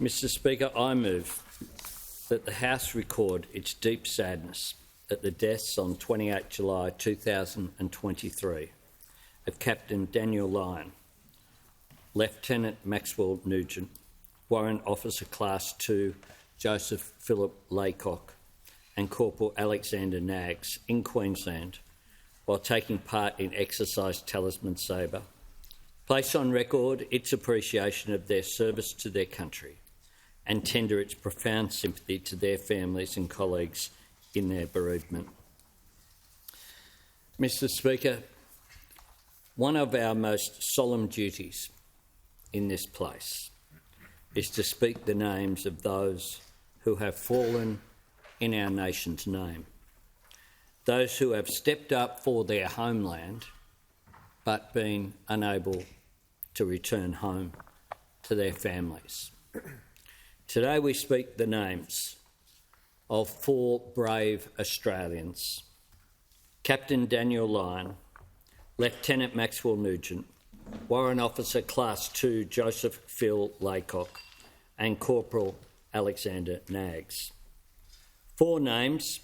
Mr Speaker, I move that the House record its deep sadness at the deaths on 28 July 2023 of Captain Danniel Lyon, Lieutenant Maxwell Nugent, Warrant Officer Class 2 Joseph Philip Laycock and Corporal Alexander Naggs in Queensland while taking part in exercise Talisman Sabre. Place on record its appreciation of their service to their country and tender its profound sympathy to their families and colleagues in their bereavement. Mr Speaker, one of our most solemn duties in this place is to speak the names of those who have fallen in our nation's name, those who have stepped up for their homeland but been unable to return home to their families. Today we speak the names of 4 brave Australians: Captain Danniel Lyon, Lieutenant Maxwell Nugent, Warrant Officer Class 2 Joseph Phil Laycock and Corporal Alexander Naggs. 4 names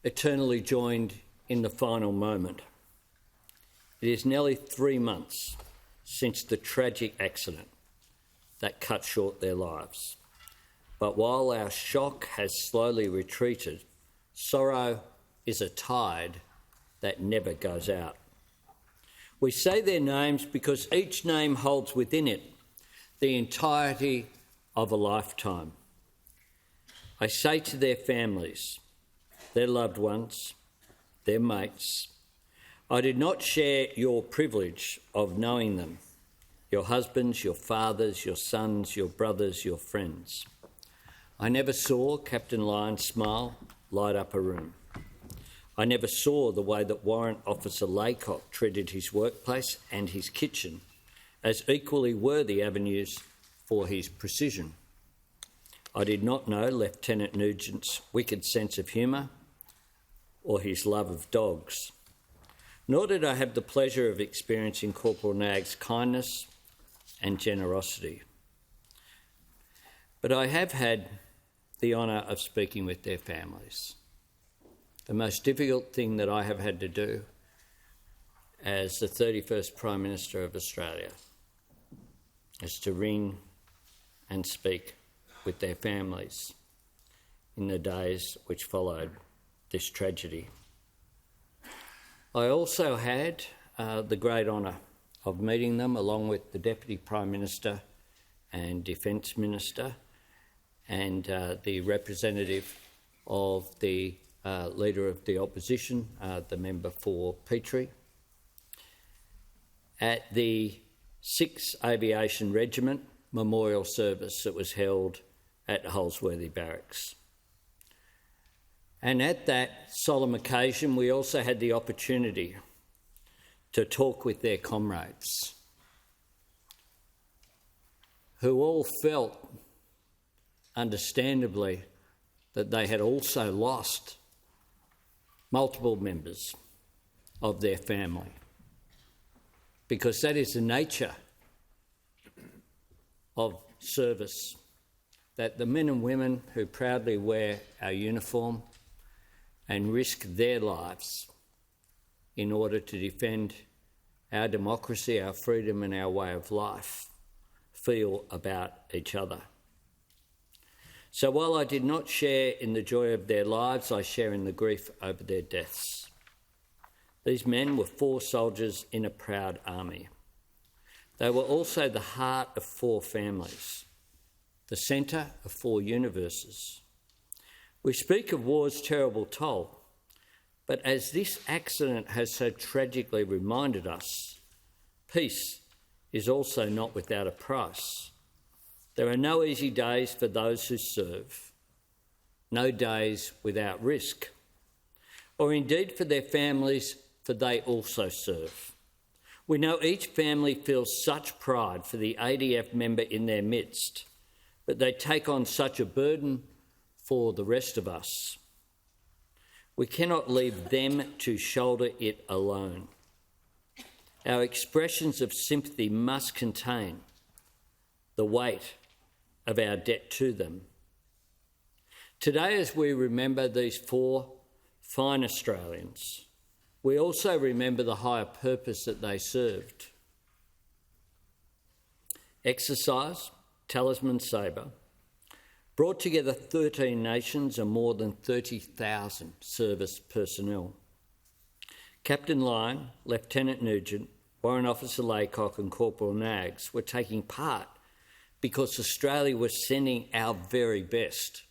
eternally joined in the final moment. It is nearly 3 months since the tragic accident that cut short their lives. But while our shock has slowly retreated, sorrow is a tide that never goes out. We say their names because each name holds within it the entirety of a lifetime. I say to their families, their loved ones, their mates, I did not share your privilege of knowing them, your husbands, your fathers, your sons, your brothers, your friends. I never saw Captain Lyon's smile light up a room. I never saw the way that Warrant Officer Laycock treated his workplace and his kitchen as equally worthy avenues for his precision. I did not know Lieutenant Nugent's wicked sense of humour or his love of dogs, nor did I have the pleasure of experiencing Corporal Naggs' kindness and generosity. But I have had the honour of speaking with their families. The most difficult thing that I have had to do as the 31st Prime Minister of Australia is to ring and speak with their families in the days which followed this tragedy. I also had the great honour of meeting them along with the Deputy Prime Minister and Defence Minister and the representative of the Leader of the Opposition, the member for Petrie, at the 6th Aviation Regiment memorial service that was held at Holsworthy Barracks. And at that solemn occasion, we also had the opportunity to talk with their comrades, who all felt, understandably, that they had also lost multiple members of their family, because that is the nature of service, that the men and women who proudly wear our uniform and risk their lives in order to defend our democracy, our freedom and our way of life feel about each other. So while I did not share in the joy of their lives, I share in the grief over their deaths. These men were 4 soldiers in a proud army. They were also the heart of 4 families, the centre of 4 universes. We speak of war's terrible toll, but as this accident has so tragically reminded us, peace is also not without a price. There are no easy days for those who serve, no days without risk, or indeed for their families, for they also serve. We know each family feels such pride for the ADF member in their midst, but they take on such a burden for the rest of us. We cannot leave them to shoulder it alone. Our expressions of sympathy must contain the weight of our debt to them. Today, as we remember these 4 fine Australians, we also remember the higher purpose that they served. Exercise, Talisman Sabre, brought together 13 nations and more than 30,000 service personnel. Captain Lyon, Lieutenant Nugent, Warrant Officer Laycock and Corporal Naggs were taking part because Australia was sending our very best.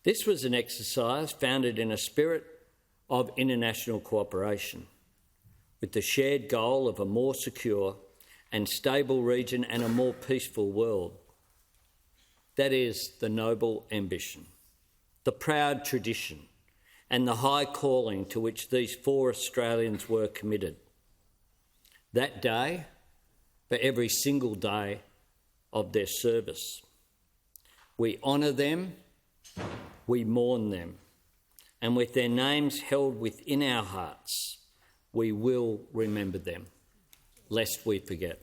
This was an exercise founded in a spirit of international cooperation, with the shared goal of a more secure and stable region and a more peaceful world. That is the noble ambition, the proud tradition, and the high calling to which these 4 Australians were committed. That day, for every single day of their service. We honour them, we mourn them, and with their names held within our hearts, we will remember them, lest we forget.